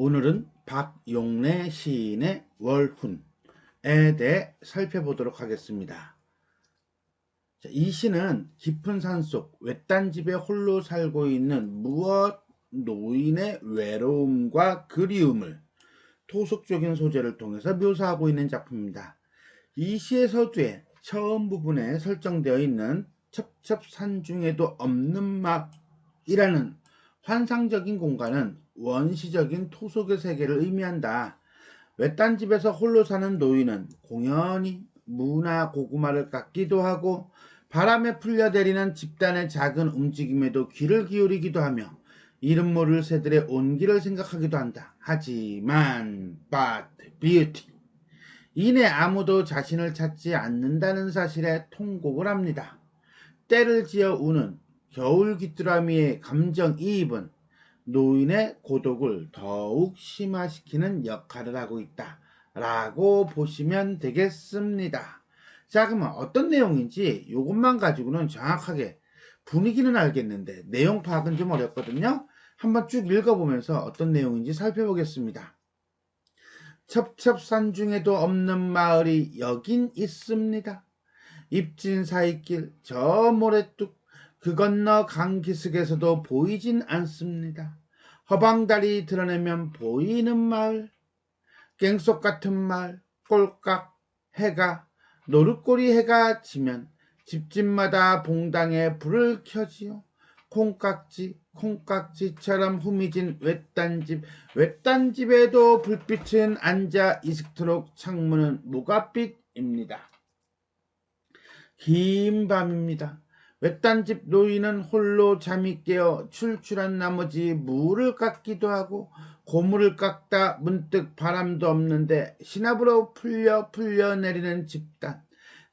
오늘은 박용래 시인의 월훈에 대해 살펴보도록 하겠습니다. 이 시는 깊은 산속 외딴 집에 홀로 살고 있는 무엇 노인의 외로움과 그리움을 토속적인 소재를 통해서 묘사하고 있는 작품입니다. 이 시의 서두에 처음 부분에 설정되어 있는 첩첩산중에도 없는 막이라는 환상적인 공간은 원시적인 토속의 세계를 의미한다. 외딴 집에서 홀로 사는 노인은 공연히 무나 고구마를 깎기도 하고 바람에 풀려 내리는 집단의 작은 움직임에도 귀를 기울이기도 하며 이름 모를 새들의 온기를 생각하기도 한다. 하지만 but beauty 이내 아무도 자신을 찾지 않는다는 사실에 통곡을 합니다. 때를 지어 우는 겨울 귀뚜라미의 감정이입은 노인의 고독을 더욱 심화시키는 역할을 하고 있다 라고 보시면 되겠습니다. 자, 그러면 어떤 내용인지 이것만 가지고는 정확하게 분위기는 알겠는데 내용 파악은 좀 어렵거든요. 한번 쭉 읽어보면서 어떤 내용인지 살펴보겠습니다. 첩첩산중에도 없는 마을이 여긴 있습니다. 입진 사이길 저 모래뚝 그 건너 강기슭에서도 보이진 않습니다. 허방다리 드러내면 보이는 마을, 갱속 같은 마을, 꼴깍 해가 노릇꼬리 해가 지면 집집마다 봉당에 불을 켜지요. 콩깍지처럼 후미진 외딴집에도 불빛은 앉아 이슥토록 창문은 무가빛입니다. 긴 밤입니다. 외딴집 노인은 홀로 잠이 깨어 출출한 나머지 무를 깎기도 하고 고무를 깎다 문득 바람도 없는데 시나브로 풀려 내리는 집단,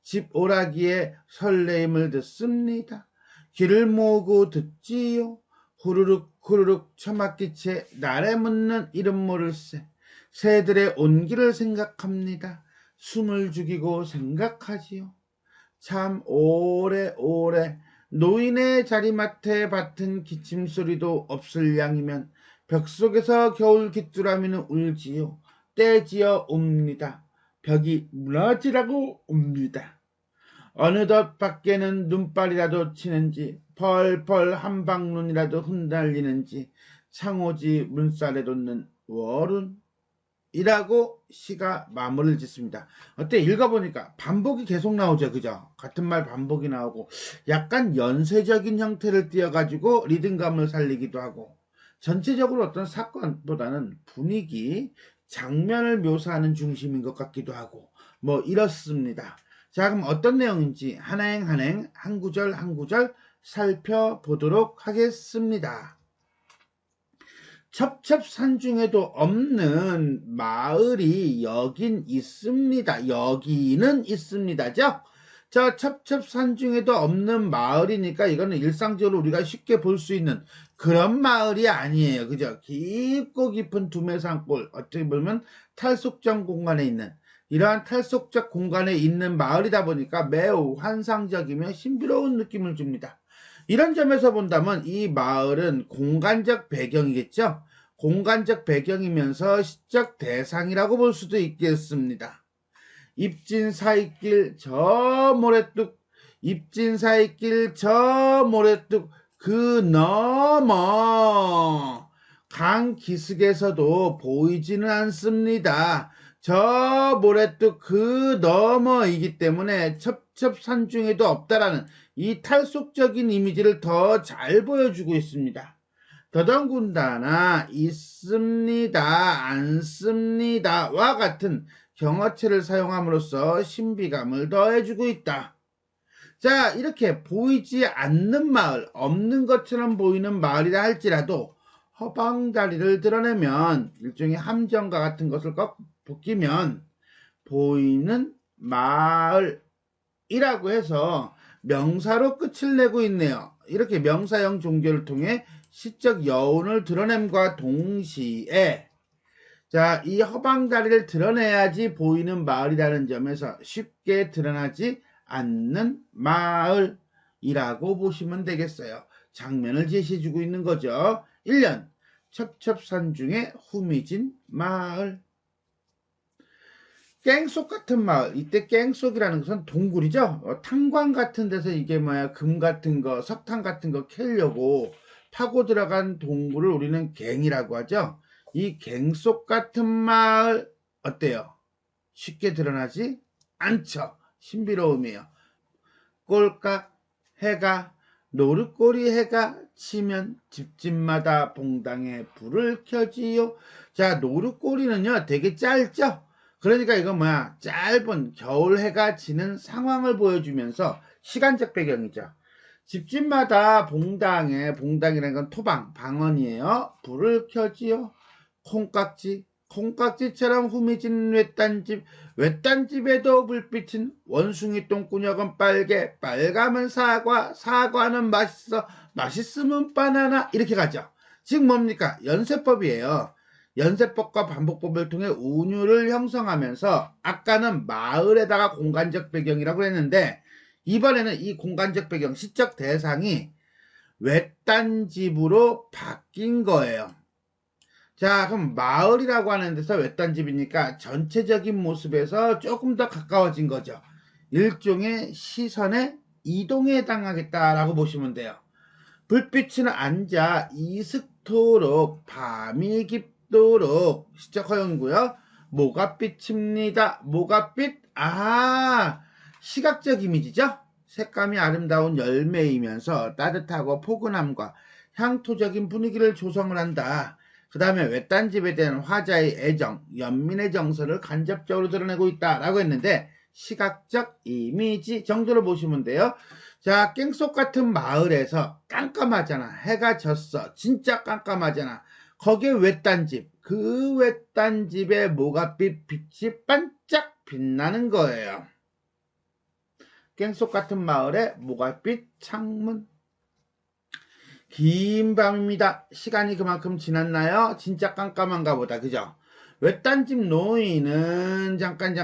집 오라기에 설레임을 듣습니다. 귀를 모으고 듣지요. 후루룩 처맞기채 날에 묻는 이름 모를 새들의 온기를 생각합니다. 숨을 죽이고 생각하지요. 참 오래오래 노인의 자리맡에 밭은 기침소리도 없을 양이면 벽 속에서 겨울 귀뚜라미는 울지요. 떼지어 옵니다. 벽이 무너지라고 옵니다. 어느덧 밖에는 눈발이라도 치는지 펄펄 한방눈이라도 흩날리는지 창호지 문살에 돋는 월운 이라고 시가 마무리를 짓습니다. 어때? 읽어보니까 반복이 계속 나오죠. 그죠? 같은 말 반복이 나오고 약간 연쇄적인 형태를 띄어가지고 리듬감을 살리기도 하고 전체적으로 어떤 사건보다는 분위기, 장면을 묘사하는 중심인 것 같기도 하고 뭐 이렇습니다. 자, 그럼 어떤 내용인지 한행 한 구절 한 구절 살펴보도록 하겠습니다. 첩첩산중에도 없는 마을이 여긴 있습니다. 여기는 있습니다죠. 자, 첩첩산중에도 없는 마을이니까 이거는 일상적으로 우리가 쉽게 볼 수 있는 그런 마을이 아니에요. 그죠? 깊고 깊은 두메산골, 어떻게 보면 탈속적 공간에 있는 이러한 탈속적 공간에 있는 마을이다 보니까 매우 환상적이며 신비로운 느낌을 줍니다. 이런 점에서 본다면 이 마을은 공간적 배경이겠죠. 공간적 배경이면서 시적 대상이라고 볼 수도 있겠습니다. 입진 사이길 저 모래뚝 그 너머 강 기슭에서도 보이지는 않습니다. 저 모래뚝 그 너머이기 때문에 첩첩산중에도 없다라는 이 탈속적인 이미지를 더 잘 보여주고 있습니다. 더더군다나 있습니다, 않습니다와 같은 경어체를 사용함으로써 신비감을 더해주고 있다. 자, 이렇게 보이지 않는 마을, 없는 것처럼 보이는 마을이라 할지라도 허방다리를 드러내면 일종의 함정과 같은 것을 꼭 벗기면 보이는 마을이라고 해서 명사로 끝을 내고 있네요. 이렇게 명사형 종교를 통해 시적 여운을 드러냄과 동시에 자, 이 허방다리를 드러내야지 보이는 마을이라는 점에서 쉽게 드러나지 않는 마을이라고 보시면 되겠어요. 장면을 제시해주고 있는 거죠. 1년 첩첩산중에 후미진 마을. 깽속 같은 마을. 이때 깽속이라는 것은 동굴이죠. 탄광 같은 데서 이게 뭐야, 금 같은 거, 석탄 같은 거 캐려고 파고 들어간 동굴을 우리는 갱이라고 하죠. 이 갱속 같은 마을 어때요? 쉽게 드러나지 않죠. 신비로움이에요. 꼴깍 해가, 노릇꼬리 해가 치면 집집마다 봉당에 불을 켜지요. 자, 노릇꼬리는요 되게 짧죠. 그러니까 이건 뭐야, 짧은 겨울 해가 지는 상황을 보여주면서 시간적 배경이죠. 집집마다 봉당에, 봉당이라는 건 토방, 방언이에요. 불을 켜지요. 콩깍지, 콩깍지처럼 후미진 외딴집, 외딴집에도 불빛은 원숭이 똥꾸녕은 빨개, 빨가면 사과, 사과는 맛있어, 맛있으면 바나나, 이렇게 가죠. 즉 뭡니까? 연쇄법이에요. 연쇄법과 반복법을 통해 운율을 형성하면서 아까는 마을에다가 공간적 배경이라고 했는데 이번에는 이 공간적 배경, 시적 대상이 외딴집으로 바뀐 거예요. 자, 그럼 마을이라고 하는 데서 외딴집이니까 전체적인 모습에서 조금 더 가까워진 거죠. 일종의 시선의 이동에 해당하겠다라고 보시면 돼요. 불빛은 앉아 이슥토록 밤이 깊도록 시적 허용이고요. 모갓빛입니다. 모갓빛, 시각적 이미지죠. 색감이 아름다운 열매이면서 따뜻하고 포근함과 향토적인 분위기를 조성을 한다. 그 다음에 외딴집에 대한 화자의 애정, 연민의 정서를 간접적으로 드러내고 있다라고 했는데 시각적 이미지 정도로 보시면 돼요. 자, 깽속 같은 마을에서 깜깜하잖아. 해가 졌어. 진짜 깜깜하잖아. 거기에 외딴집, 그 외딴집에 모갓빛 빛이 반짝 빛나는 거예요. 깽속 같은 마을에 모갓빛 창문. 긴 밤입니다. 시간이 그만큼 지났나요? 진짜 깜깜한가 보다. 그죠? 외딴집 노인은 잠깐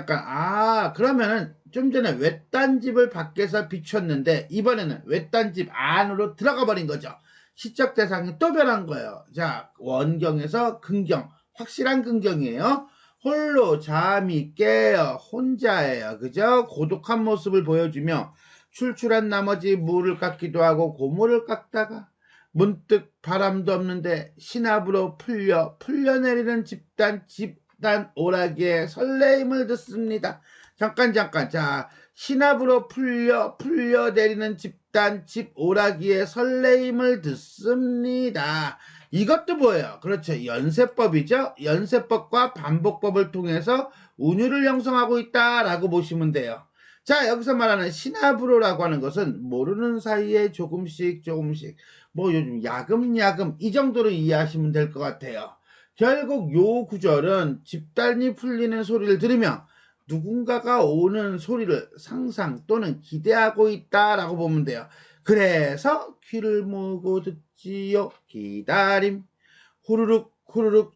그러면은 좀 전에 외딴집을 밖에서 비췄는데 이번에는 외딴집 안으로 들어가 버린 거죠. 시적 대상이 또 변한 거예요. 자, 원경에서 근경, 확실한 근경이에요. 홀로 잠이 깨어 혼자예요. 그죠? 고독한 모습을 보여주며 출출한 나머지 물을 깎기도 하고 고물을 깎다가 문득 바람도 없는데 신압으로 풀려내리는 집단 오락기의 설레임을 듣습니다. 잠깐. 자, 신압으로 풀려내리는 집단 오락기의 설레임을 듣습니다. 이것도 뭐예요? 그렇죠. 연쇄법이죠. 연쇄법과 반복법을 통해서 운율을 형성하고 있다라고 보시면 돼요. 자, 여기서 말하는 신압으로라고 하는 것은 모르는 사이에 조금씩 뭐 요즘 야금야금 이 정도로 이해하시면 될 것 같아요. 결국 요 구절은 집단이 풀리는 소리를 들으며 누군가가 오는 소리를 상상 또는 기대하고 있다라고 보면 돼요. 그래서 귀를 모으고 듣지요. 기다림. 후루룩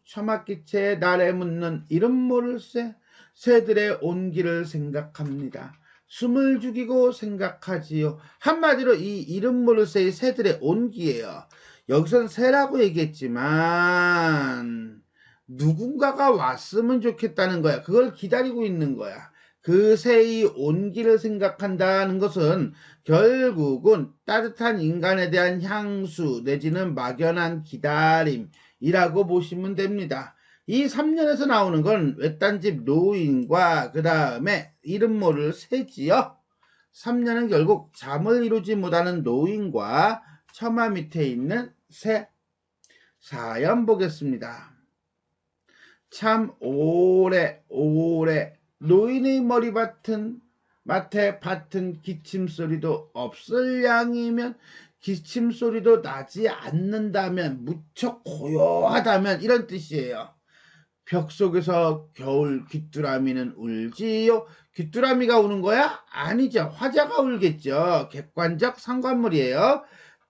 처맞기채 날에 묻는 이름 모를 새들의 온기를 생각합니다. 숨을 죽이고 생각하지요. 한마디로 이 이름 모를 새의 새들의 온기예요. 여기서는 새라고 얘기했지만 누군가가 왔으면 좋겠다는 거야. 그걸 기다리고 있는 거야. 그 새의 온기를 생각한다는 것은 결국은 따뜻한 인간에 대한 향수 내지는 막연한 기다림이라고 보시면 됩니다. 이 3년에서 나오는 건 외딴집 노인과 그 다음에 이름 모를 새지요. 3년은 결국 잠을 이루지 못하는 노인과 처마 밑에 있는 새. 사연 보겠습니다. 참 오래 노인의 머리맡에 밭은 기침소리도 없을 양이면 기침소리도 나지 않는다면 무척 고요하다면 이런 뜻이에요. 벽 속에서 겨울 귀뚜라미는 울지요. 귀뚜라미가 우는 거야? 아니죠. 화자가 울겠죠. 객관적 상관물이에요.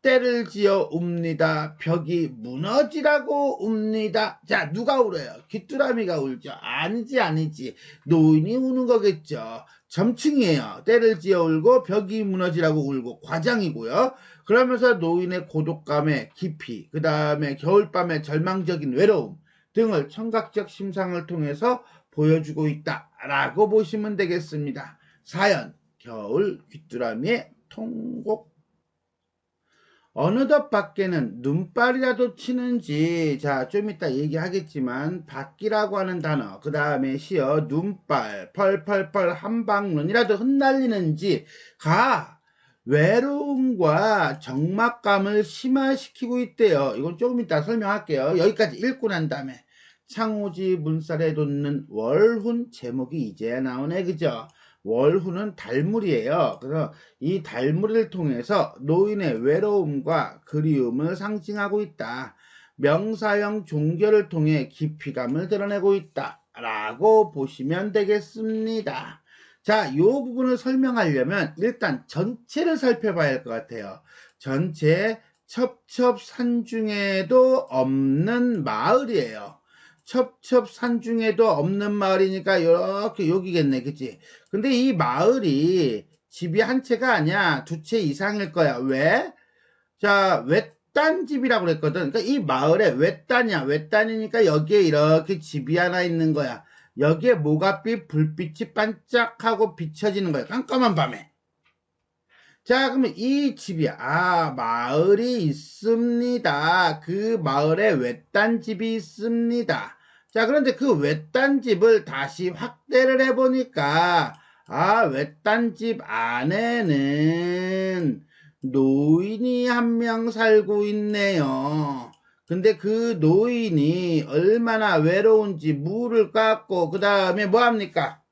때를 지어 웁니다. 벽이 무너지라고 웁니다. 자, 누가 울어요? 귀뚜라미가 울죠. 아니지. 노인이 우는 거겠죠. 점층이에요. 때를 지어 울고 벽이 무너지라고 울고 과장이고요. 그러면서 노인의 고독감의 깊이, 그 다음에 겨울밤의 절망적인 외로움 등을 청각적 심상을 통해서 보여주고 있다라고 보시면 되겠습니다. 사연, 겨울 귀뚜라미의 통곡. 어느덧 밖에는 눈발이라도 치는지, 자, 좀 이따 얘기하겠지만, 밖이라고 하는 단어, 그 다음에 시어, 눈발, 펄펄펄 한방눈이라도 흩날리는지, 외로움과 적막감을 심화시키고 있대요. 이건 조금 이따 설명할게요. 여기까지 읽고 난 다음에, 창호지 문살에 돋는 월훈 제목이 이제야 나오네, 그죠? 월훈은 달물이에요. 그래서 이 달물을 통해서 노인의 외로움과 그리움을 상징하고 있다. 명사형 종결을 통해 깊이감을 드러내고 있다. 라고 보시면 되겠습니다. 자, 이 부분을 설명하려면 일단 전체를 살펴봐야 할 것 같아요. 전체 첩첩산중에도 없는 마을이에요. 첩첩산중에도 없는 마을이니까 이렇게 여기겠네, 그치? 근데 이 마을이 집이 한 채가 아니야. 두 채 이상일 거야. 왜? 자, 외딴집이라고 그랬거든. 그러니까 이 마을에 외딴이야. 외딴이니까 여기에 이렇게 집이 하나 있는 거야. 여기에 모가빛 불빛이 반짝하고 비춰지는 거야. 깜깜한 밤에. 자, 그러면 이 집이, 마을이 있습니다. 그 마을에 외딴 집이 있습니다. 자, 그런데 그 외딴 집을 다시 확대를 해보니까, 외딴 집 안에는 노인이 한 명 살고 있네요. 근데 그 노인이 얼마나 외로운지 물을 깎고, 그 다음에 뭐합니까?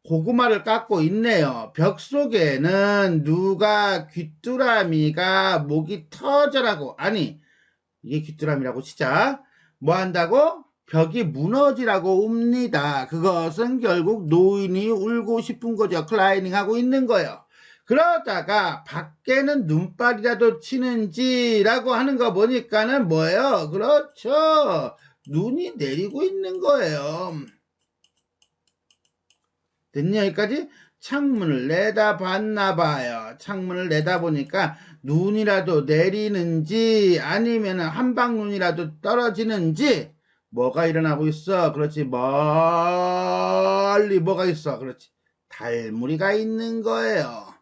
고구마를 깎고 있네요. 벽 속에는 누가 귀뚜라미가 목이 터져라고, 아니, 이게 귀뚜라미라고 치자. 뭐 한다고? 벽이 무너지라고 웁니다. 그것은 결국 노인이 울고 싶은 거죠. 클라이닝 하고 있는 거예요. 그러다가 밖에는 눈발이라도 치는지라고 하는 거 보니까는 뭐예요? 그렇죠. 눈이 내리고 있는 거예요. 됐니? 여기까지? 창문을 내다봤나 봐요. 창문을 내다보니까 눈이라도 내리는지 아니면 한방눈이라도 떨어지는지 뭐가 일어나고 있어? 그렇지. 멀리 뭐가 있어? 그렇지. 달무리가 있는 거예요.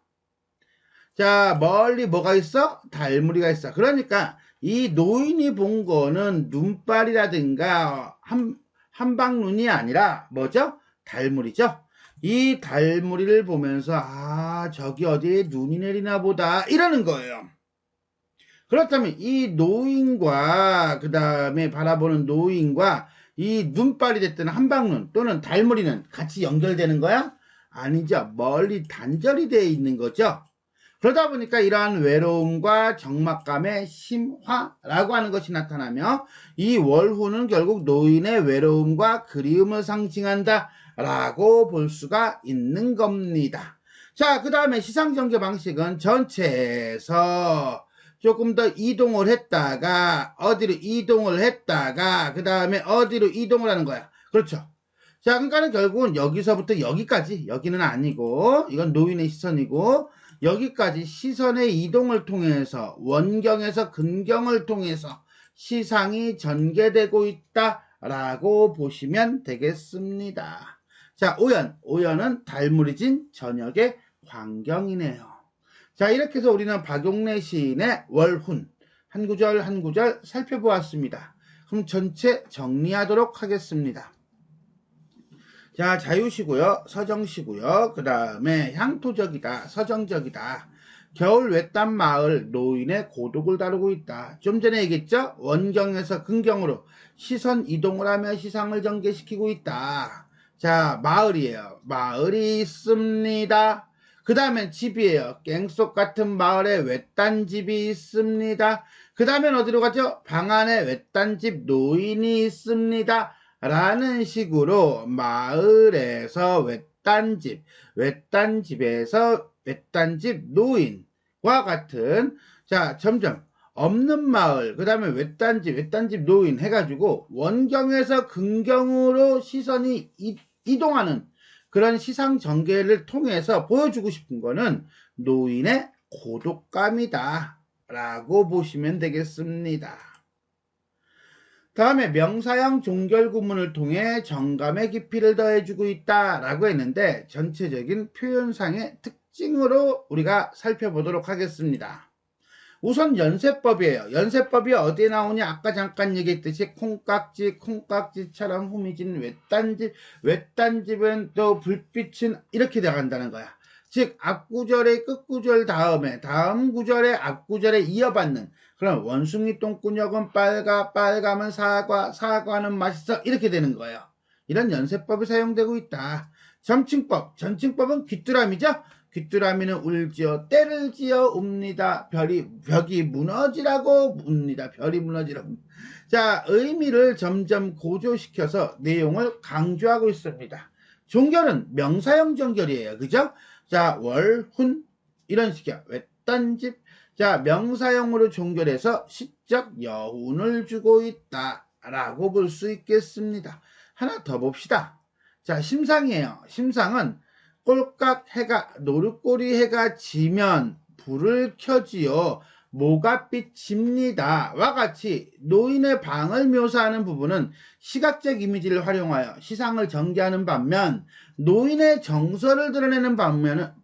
자, 멀리 뭐가 있어? 달무리가 있어. 그러니까 이 노인이 본 거는 눈발이라든가 한방눈이 아니라 뭐죠? 달무리죠. 이 달무리를 보면서 저기 어디에 눈이 내리나 보다 이러는 거예요. 그렇다면 이 노인과 그 다음에 바라보는 노인과 이 눈발이 됐든 한방눈 또는 달무리는 같이 연결되는 거야? 아니죠. 멀리 단절이 되어 있는 거죠. 그러다 보니까 이러한 외로움과 적막감의 심화라고 하는 것이 나타나며 이 월후는 결국 노인의 외로움과 그리움을 상징한다 라고 볼 수가 있는 겁니다. 자, 그 다음에 시상전개 방식은 전체에서 조금 더 이동을 했다가 어디로 이동을 했다가 그 다음에 어디로 이동을 하는 거야. 그렇죠. 자, 그러니까는 결국은 여기서부터 여기까지, 여기는 아니고 이건 노인의 시선이고 여기까지 시선의 이동을 통해서 원경에서 근경을 통해서 시상이 전개되고 있다라고 보시면 되겠습니다. 자, 오연은 달무리 진 저녁의 광경이네요. 자, 이렇게 해서 우리는 박용래 시인의 월훈 한 구절 한 구절 살펴보았습니다. 그럼 전체 정리하도록 하겠습니다. 자, 자유시고요, 서정시고요, 그 다음에 향토적이다, 서정적이다, 겨울 외딴 마을, 노인의 고독을 다루고 있다. 좀 전에 얘기했죠? 원경에서 근경으로 시선 이동을 하며 시상을 전개시키고 있다. 자, 마을이에요. 마을이 있습니다. 그 다음엔 집이에요. 갱속 같은 마을에 외딴 집이 있습니다. 그 다음엔 어디로 가죠? 방 안에 외딴 집 노인이 있습니다. 라는 식으로 마을에서 외딴집, 외딴집에서 외딴집 노인과 같은 자, 점점 없는 마을, 그 다음에 외딴집 노인 해가지고 원경에서 근경으로 시선이 이동하는 그런 시상 전개를 통해서 보여주고 싶은 거는 노인의 고독감이다 라고 보시면 되겠습니다. 다음에 명사형 종결 구문을 통해 정감의 깊이를 더해주고 있다 라고 했는데 전체적인 표현상의 특징으로 우리가 살펴보도록 하겠습니다. 우선 연세법이에요. 연세법이 어디에 나오냐? 아까 잠깐 얘기했듯이 콩깍지처럼 후미진 외딴집은 또 불빛은 이렇게 나간다는 거야. 즉 앞구절의 끝구절 다음에 다음 구절의 앞구절에 이어받는 그럼 원숭이 똥구녕은 빨가면 사과는 맛있어 이렇게 되는 거예요. 이런 연세법이 사용되고 있다. 전칭법은 귀뚜라미죠. 귀뚜라미는 울지어 때를 지어 웁니다. 벽이 무너지라고 웁니다. 별이 무너지라고. 자, 의미를 점점 고조시켜서 내용을 강조하고 있습니다. 종결은 명사형 종결이에요. 그죠? 자, 월훈 이런 식이야. 외딴집. 자, 명사형으로 종결해서 시적 여운을 주고 있다 라고 볼 수 있겠습니다. 하나 더 봅시다. 자, 심상이에요. 심상은 노릇꼬리 해가 지면 불을 켜지어 모가빛 집니다 와 같이 노인의 방을 묘사하는 부분은 시각적 이미지를 활용하여 시상을 전개하는 반면 노인의 정서를 드러내는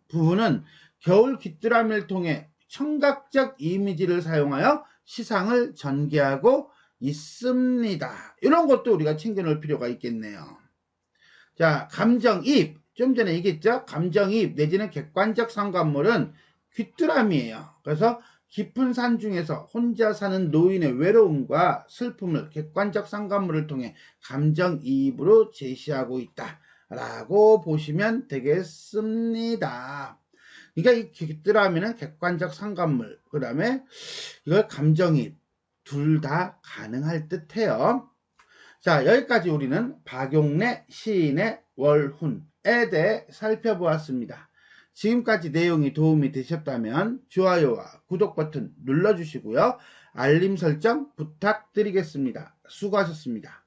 부분은 겨울 귀뚜라미를 통해 청각적 이미지를 사용하여 시상을 전개하고 있습니다. 이런 것도 우리가 챙겨놓을 필요가 있겠네요. 자, 감정이입. 좀 전에 얘기했죠? 감정이입 내지는 객관적 상관물은 귀뚜라미예요. 그래서 깊은 산 중에서 혼자 사는 노인의 외로움과 슬픔을 객관적 상관물을 통해 감정이입으로 제시하고 있다 라고 보시면 되겠습니다. 그러니까 이 귀뚜라미는 객관적 상관물, 그 다음에 이걸 감정이입 둘 다 가능할 듯해요. 자, 여기까지 우리는 박용래 시인의 월훈에 대해 살펴보았습니다. 지금까지 내용이 도움이 되셨다면 좋아요와 구독 버튼 눌러주시고요. 알림 설정 부탁드리겠습니다. 수고하셨습니다.